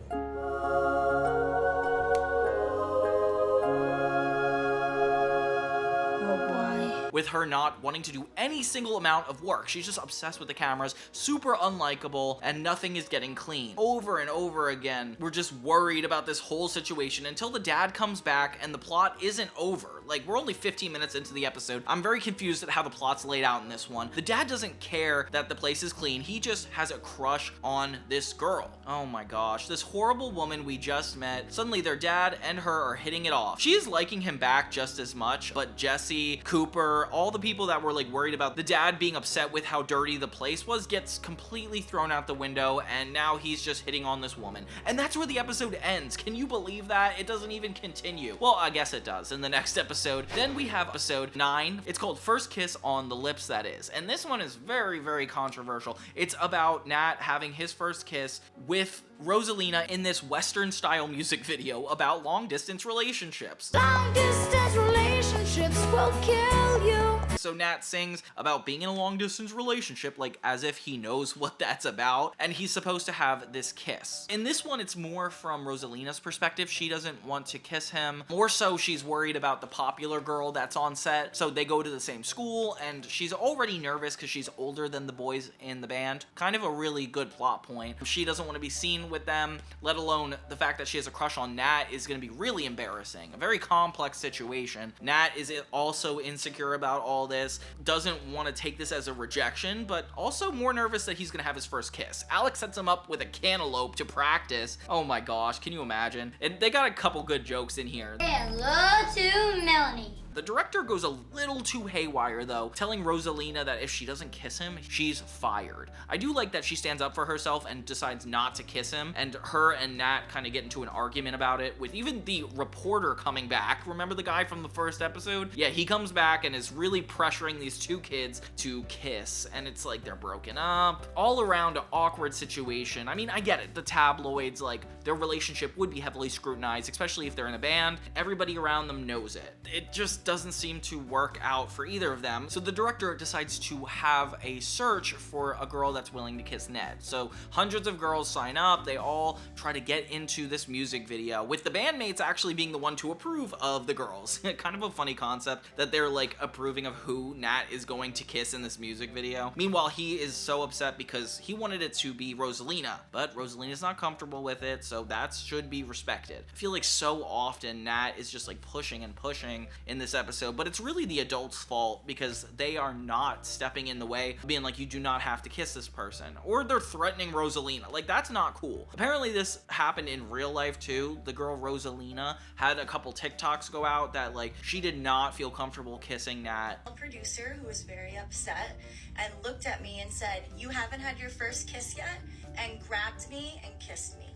With her not wanting to do any single amount of work. She's just obsessed with the cameras, super unlikable, and nothing is getting clean. Over and over again, we're just worried about this whole situation until the dad comes back and the plot isn't over. Like, we're only 15 minutes into the episode. I'm very confused at how the plot's laid out in this one. The dad doesn't care that the place is clean. He just has a crush on this girl. Oh my gosh, this horrible woman we just met, suddenly their dad and her are hitting it off. She is liking him back just as much, but Jesse, Cooper, all the people that were like worried about the dad being upset with how dirty the place was gets completely thrown out the window, and now he's just hitting on this woman. And that's where the episode ends. Can you believe that? It doesn't even continue. Well, I guess it does in the next episode. Then we have episode 9. It's called First Kiss on the Lips, that is. And this one is very, very controversial. It's about Nat having his first kiss with Rosalina in this Western style music video about long distance relationships. Long distance relationships will kill you. So Nat sings about being in a long distance relationship like as if he knows what that's about, and he's supposed to have this kiss. In this one, it's more from Rosalina's perspective. She doesn't want to kiss him. More so, she's worried about the popular girl that's on set. So they go to the same school, and she's already nervous because she's older than the boys in the band. Kind of a really good plot point. She doesn't want to be seen with them, let alone the fact that she has a crush on Nat is going to be really embarrassing. A very complex situation. Nat is also insecure about all this, doesn't want to take this as a rejection, but also more nervous that he's going to have his first kiss. Alex sets him up with a cantaloupe to practice. Oh my gosh, can you imagine? And they got a couple good jokes in here. Hello to Melanie. The director goes a little too haywire though, telling Rosalina that if she doesn't kiss him, she's fired. I do like that she stands up for herself and decides not to kiss him, and her and Nat kind of get into an argument about it, with even the reporter coming back. Remember the guy from the first episode? Yeah, he comes back and is really pressuring these two kids to kiss, and it's like they're broken up. All around an awkward situation. I mean, I get it. The tabloids, like, their relationship would be heavily scrutinized, especially if they're in a band. Everybody around them knows it. It just doesn't seem to work out for either of them. So the director decides to have a search for a girl that's willing to kiss Ned. So hundreds of girls sign up. They all try to get into this music video, with the bandmates actually being the one to approve of the girls. Kind of a funny concept that they're like approving of who Nat is going to kiss in this music video. Meanwhile, he is so upset because he wanted it to be Rosalina, but Rosalina's not comfortable with it, so that should be respected. I feel like so often Nat is just like pushing and pushing in this episode, but it's really the adults' fault because they are not stepping in the way, being like, you do not have to kiss this person, or they're threatening Rosalina. Like, that's not cool. Apparently this happened in real life too. The girl Rosalina had a couple TikToks go out that like she did not feel comfortable kissing Nat. A producer who was very upset and looked at me and said, "You haven't had your first kiss yet," and grabbed me and kissed me.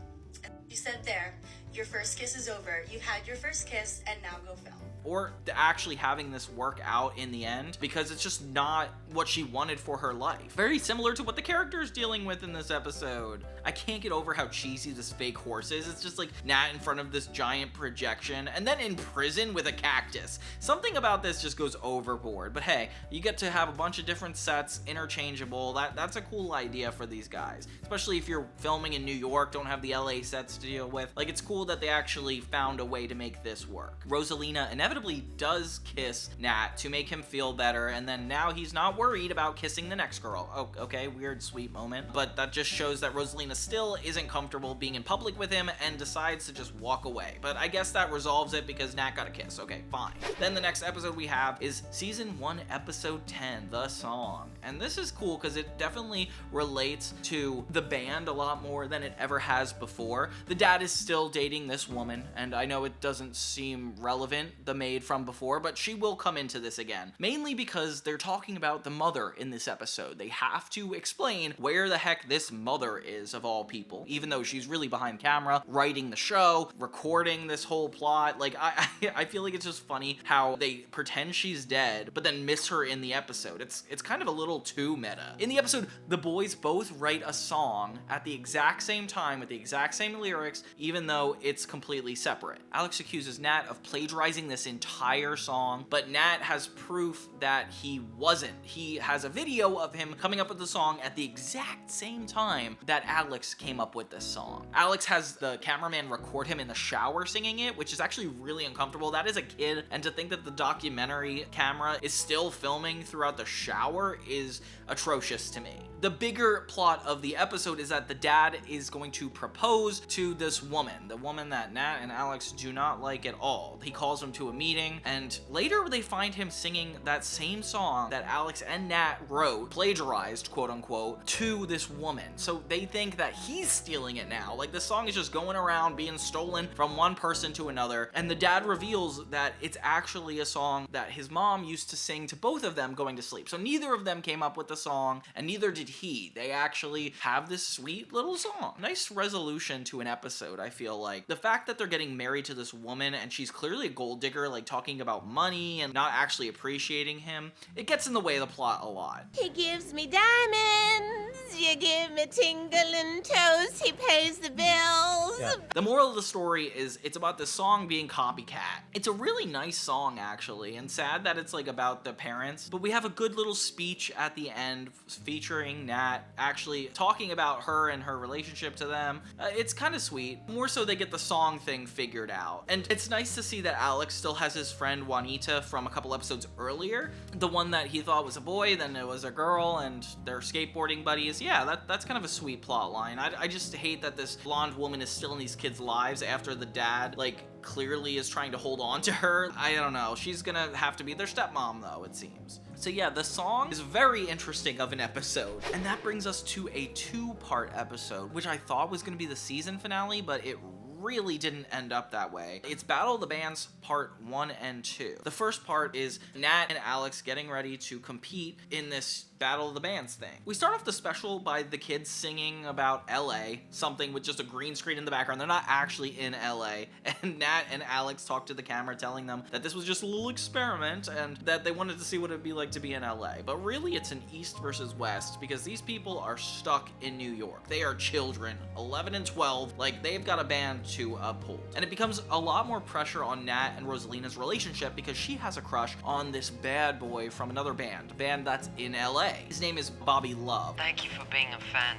And she said, "There, your first kiss is over. You've had your first kiss, and now go film." Or actually having this work out in the end, because it's just not what she wanted for her life. Very similar to what the character is dealing with in this episode. I can't get over how cheesy this fake horse is. It's just like Nat in front of this giant projection, and then in prison with a cactus. Something about this just goes overboard, but hey, you get to have a bunch of different sets, interchangeable. That's a cool idea for these guys, especially if you're filming in New York, don't have the LA sets to deal with. Like, it's cool cool that they actually found a way to make this work. Rosalina inevitably does kiss Nat to make him feel better, and then now he's not worried about kissing the next girl. Oh, okay, weird, sweet moment, but that just shows that Rosalina still isn't comfortable being in public with him and decides to just walk away. But I guess that resolves it because Nat got a kiss. Okay, fine. Then the next episode we have is season 1, episode 10, The Song. And this is cool because it definitely relates to the band a lot more than it ever has before. The dad is still dating this woman, and I know it doesn't seem relevant, the maid from before, but she will come into this again. Mainly because they're talking about the mother in this episode. They have to explain where the heck this mother is, of all people, even though she's really behind camera, writing the show, recording this whole plot. Like, I feel like it's just funny how they pretend she's dead, but then miss her in the episode. It's kind of a little too meta. In the episode, the boys both write a song at the exact same time with the exact same lyrics, even though it's completely separate. Alex accuses Nat of plagiarizing this entire song, but Nat has proof that he wasn't. He has a video of him coming up with the song at the exact same time that Alex came up with this song. Alex has the cameraman record him in the shower singing it, which is actually really uncomfortable. That is a kid, and to think that the documentary camera is still filming throughout the shower is atrocious to me. The bigger plot of the episode is that the dad is going to propose to this woman, the woman that Nat and Alex do not like at all. He calls him to a meeting, and later they find him singing that same song that Alex and Nat wrote, plagiarized, quote unquote, to this woman. So they think that he's stealing it now. Like, the song is just going around being stolen from one person to another, and the dad reveals that it's actually a song that his mom used to sing to both of them going to sleep. So neither of them came up with the song, and neither did he. They actually have this sweet little song. Nice resolution to an episode, I feel like. The fact that they're getting married to this woman and she's clearly a gold digger, like talking about money and not actually appreciating him, it gets in the way of the plot a lot. He gives me diamonds, you give me tingling toes, he pays the bills. Yeah. The moral of the story is it's about this song being copycat. It's a really nice song, actually, and sad that it's like about the parents, but we have a good little speech at the end featuring Nat actually talking about her and her relationship to them. It's kind of sweet. More so they get the song thing figured out. And it's nice to see that Alex still has his friend Juanita from a couple episodes earlier. The one that he thought was a boy, then it was a girl, and they're skateboarding buddies. Yeah, that's kind of a sweet plot line. I just hate that this blonde woman is still in these kids' lives after the dad, like, clearly is trying to hold on to her. I don't know. She's gonna have to be their stepmom, though, it seems. So yeah, the song is very interesting of an episode. And that brings us to a 2-part episode, which I thought was gonna be the season finale, but it really didn't end up that way. It's Battle of the Bands part 1 and 2. The first part is Nat and Alex getting ready to compete in this Battle of the Bands thing. We start off the special by the kids singing about LA, something with just a green screen in the background. They're not actually in LA. And Nat and Alex talk to the camera telling them that this was just a little experiment and that they wanted to see what it'd be like to be in LA. But really it's an East versus West because these people are stuck in New York. They are children, 11 and 12, like they've got a band to uphold. And it becomes a lot more pressure on Nat and Rosalina's relationship because she has a crush on this bad boy from another band, a band that's in LA. His name is Bobby Love. Thank you for being a fan.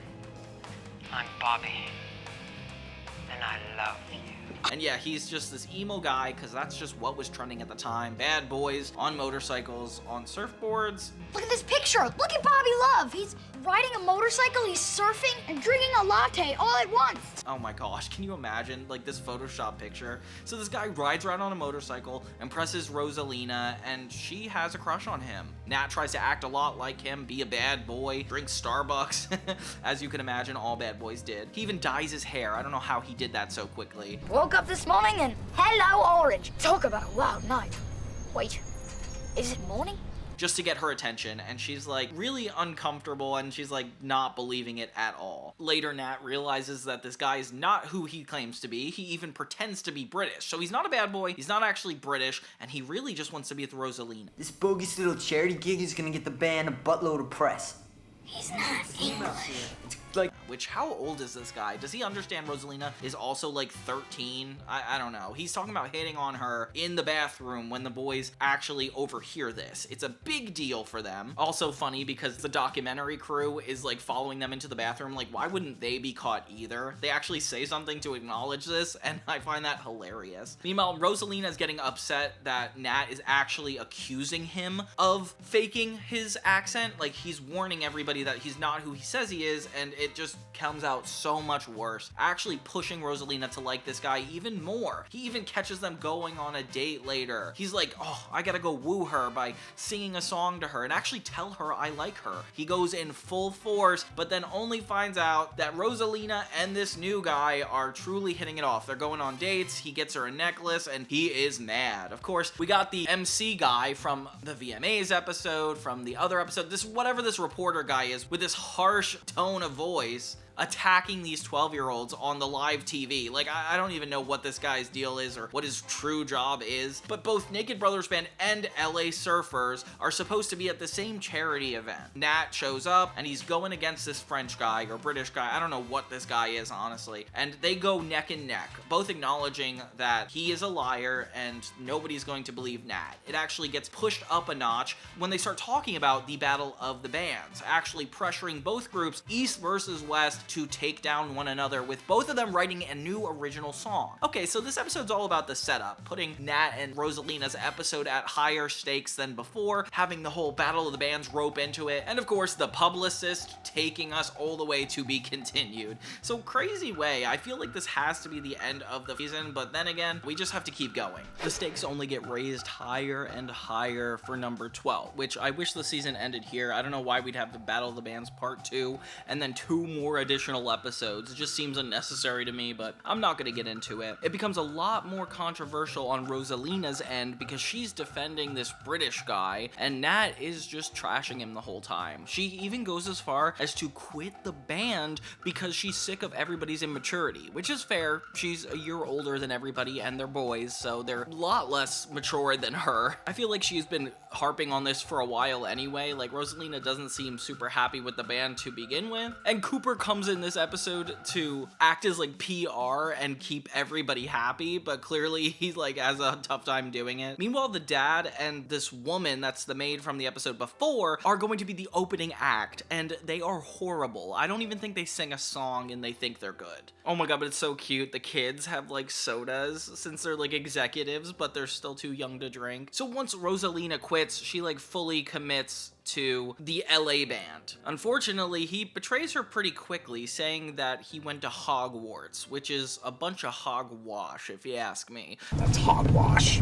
I'm Bobby, and I love you. And yeah, he's just this emo guy because that's just what was trending at the time. Bad boys on motorcycles, on surfboards. Look at this picture. Look at Bobby Love. He's riding a motorcycle, he's surfing, and drinking a latte all at once. Oh my gosh, can you imagine like this Photoshop picture? So this guy rides around on a motorcycle, impresses Rosalina, and she has a crush on him. Nat tries to act a lot like him, be a bad boy, drink Starbucks, as you can imagine all bad boys did. He even dyes his hair. I don't know how he did that so quickly. Woke up this morning and hello, orange. Talk about a wild night. Wait, is it morning? Just to get her attention, and she's like really uncomfortable and she's like not believing it at all. Later, Nat realizes that this guy is not who he claims to be. He even pretends to be British. So he's not a bad boy, he's not actually British, and he really just wants to be with Rosalina. This bogus little charity gig is gonna get the band a buttload of press. He's not English. It's Like, which, how old is this guy? Does he understand Rosalina is also like 13? I don't know. He's talking about hitting on her in the bathroom when the boys actually overhear this. It's a big deal for them. Also funny because the documentary crew is like following them into the bathroom. Like, why wouldn't they be caught either? They actually say something to acknowledge this, and I find that hilarious. Meanwhile, Rosalina is getting upset that Nat is actually accusing him of faking his accent. Like, he's warning everybody that he's not who he says he is, and it just comes out so much worse, actually pushing Rosalina to like this guy even more. He even catches them going on a date later. He's like, oh, I gotta go woo her by singing a song to her and actually tell her I like her. He goes in full force, but then only finds out that Rosalina and this new guy are truly hitting it off. They're going on dates, he gets her a necklace, and he is mad. Of course, we got the MC guy from the VMAs episode, from the other episode, whatever this reporter guy is, with this harsh tone of voice, attacking these 12-year-olds on the live TV. Like, I don't even know what this guy's deal is or what his true job is, but both Naked Brothers Band and LA Surfers are supposed to be at the same charity event. Nat shows up, and he's going against this French guy or British guy. I don't know what this guy is, honestly. And they go neck and neck, both acknowledging that he is a liar and nobody's going to believe Nat. It actually gets pushed up a notch when they start talking about the battle of the bands, actually pressuring both groups, East versus West, to take down one another, with both of them writing a new original song. Okay, so this episode's all about the setup, putting Nat and Rosalina's episode at higher stakes than before, having the whole Battle of the Bands rope into it, and of course the publicist taking us all the way to be continued. So crazy way, I feel like this has to be the end of the season, but then again, we just have to keep going. The stakes only get raised higher and higher for number 12, which I wish the season ended here. I don't know why we'd have the Battle of the Bands part 2, and then 2 more additional episodes. It just seems unnecessary to me, but I'm not gonna get into it. It becomes a lot more controversial on Rosalina's end because she's defending this British guy, and Nat is just trashing him the whole time. She even goes as far as to quit the band because she's sick of everybody's immaturity, which is fair. She's a year older than everybody, and they're boys, so they're a lot less mature than her. I feel like she's been harping on this for a while anyway. Like, Rosalina doesn't seem super happy with the band to begin with, and Cooper comes in this episode to act as like PR and keep everybody happy, but clearly he like has a tough time doing it. Meanwhile, the dad and this woman that's the maid from the episode before are going to be the opening act, and they are horrible. I don't even think they sing a song and they think they're good. Oh my god, but it's so cute. The kids have like sodas since they're like executives, but they're still too young to drink. So once Rosalina quits, she like fully commits to the LA band. Unfortunately, he betrays her pretty quickly, saying that he went to Hogwarts, which is a bunch of hogwash, if you ask me. That's hogwash.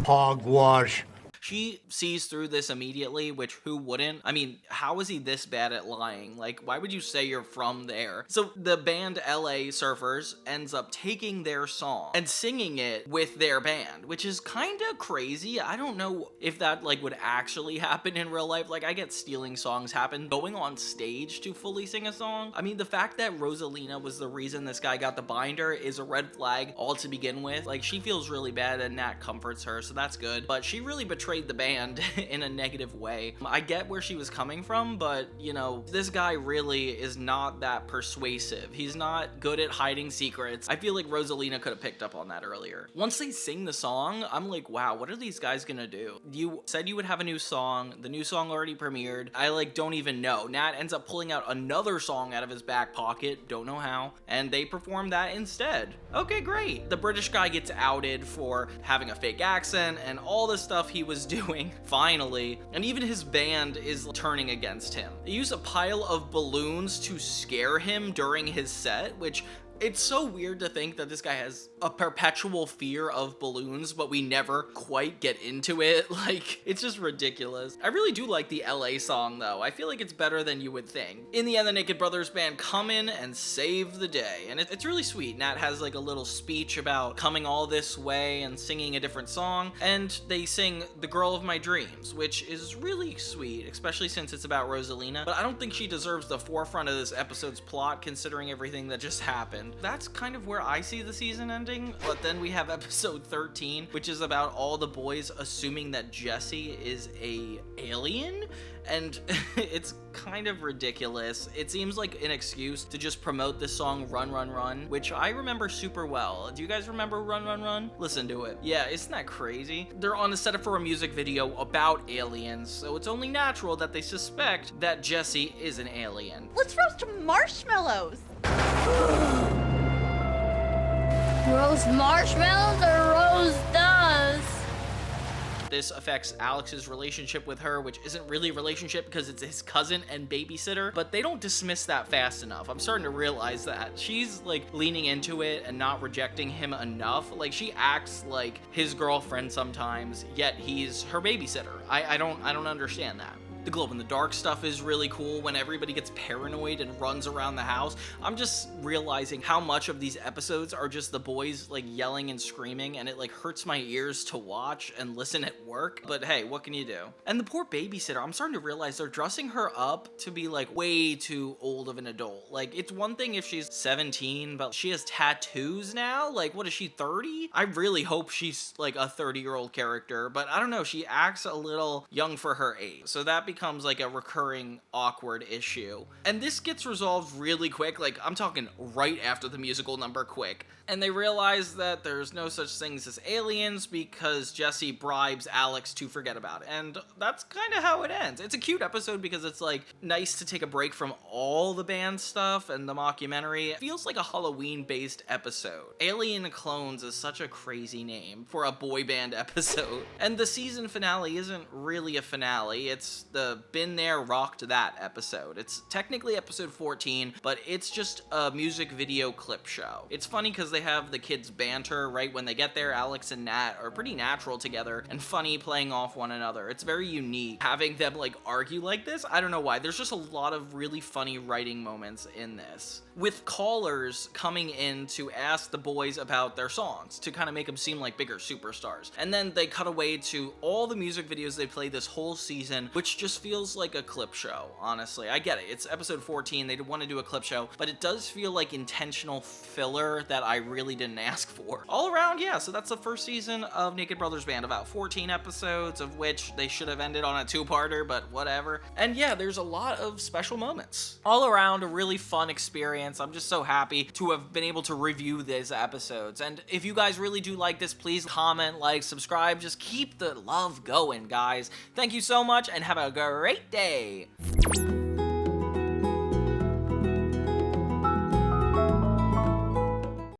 Hogwash. She sees through this immediately, which who wouldn't? I mean, how is he this bad at lying? Like, why would you say you're from there? So the band LA Surfers ends up taking their song and singing it with their band, which is kind of crazy. I don't know if that like would actually happen in real life. Like, I get stealing songs happen. Going on stage to fully sing a song, I mean, the fact that Rosalina was the reason this guy got the binder is a red flag all to begin with. Like, she feels really bad and Nat comforts her, so that's good. But she really betrayed the band in a negative way. I get where she was coming from, but you know, this guy really is not that persuasive. He's not good at hiding secrets. I feel like Rosalina could have picked up on that earlier. Once they sing the song, I'm like, wow, what are these guys gonna do? You said you would have a new song. The new song already premiered. I like don't even know. Nat ends up pulling out another song out of his back pocket, don't know how, and they perform that instead. Okay, great. The British guy gets outed for having a fake accent and all the stuff he was doing, finally, and even his band is turning against him. They use a pile of balloons to scare him during his set, which it's so weird to think that this guy has a perpetual fear of balloons, but we never quite get into it. Like, it's just ridiculous. I really do like the LA song, though. I feel like it's better than you would think. In the end, the Naked Brothers Band come in and save the day, and it's really sweet. Nat has like a little speech about coming all this way and singing a different song, and they sing The Girl of My Dreams, which is really sweet, especially since it's about Rosalina, but I don't think she deserves the forefront of this episode's plot considering everything that just happened. and that's kind of where I see the season ending. But then we have episode 13, which is about all the boys assuming that Jesse is a alien, and it's kind of ridiculous. It seems like an excuse to just promote this song Run Run Run, which I remember super well. Do you guys remember Run Run Run? Listen to it. Yeah, isn't that crazy? They're on a setup for a music video about aliens, so it's only natural that they suspect that Jesse is an alien. Let's roast marshmallows. Roast marshmallows or roast does? This affects Alex's relationship with her, which isn't really a relationship because it's his cousin and babysitter, but they don't dismiss that fast enough. I'm starting to realize that. She's like leaning into it and not rejecting him enough. Like, she acts like his girlfriend sometimes, yet he's her babysitter. I don't understand that. The glow-in-the-dark stuff is really cool when everybody gets paranoid and runs around the house. I'm just realizing how much of these episodes are just the boys like yelling and screaming, and it like hurts my ears to watch and listen at work. But hey, what can you do? And the poor babysitter, I'm starting to realize they're dressing her up to be like way too old of an adult. Like, it's one thing if she's 17, but she has tattoos now? Like, what is she, 30? I really hope she's like a 30-year-old character, but I don't know, she acts a little young for her age. So that becomes like a recurring awkward issue. And this gets resolved really quick, like I'm talking right after the musical number quick. And they realize that there's no such things as aliens because Jesse bribes Alex to forget about it. And that's kind of how it ends. It's a cute episode because it's like nice to take a break from all the band stuff and the mockumentary. It feels like a Halloween-based episode. Alien Clones is such a crazy name for a boy band episode. And the season finale isn't really a finale. It's the Been There, Rocked That episode. It's technically episode 14, but it's just a music video clip show. It's funny because they have the kids banter right when they get there. Alex and Nat are pretty natural together and funny, playing off one another. It's very unique having them like argue like this. I don't know why. There's just a lot of really funny writing moments in this, with callers coming in to ask the boys about their songs to kind of make them seem like bigger superstars. And then they cut away to all the music videos they played this whole season, which just feels like a clip show, honestly. I get it. It's episode 14. They want to do a clip show, but it does feel like intentional filler that I really didn't ask for. All around, yeah, so that's the first season of Naked Brothers Band, about 14 episodes, of which they should have ended on a two-parter, but whatever. And yeah, there's a lot of special moments. All around, a really fun experience. I'm just so happy to have been able to review these episodes. And if you guys really do like this, please comment, like, subscribe. Just keep the love going, guys. Thank you so much, and have a great day.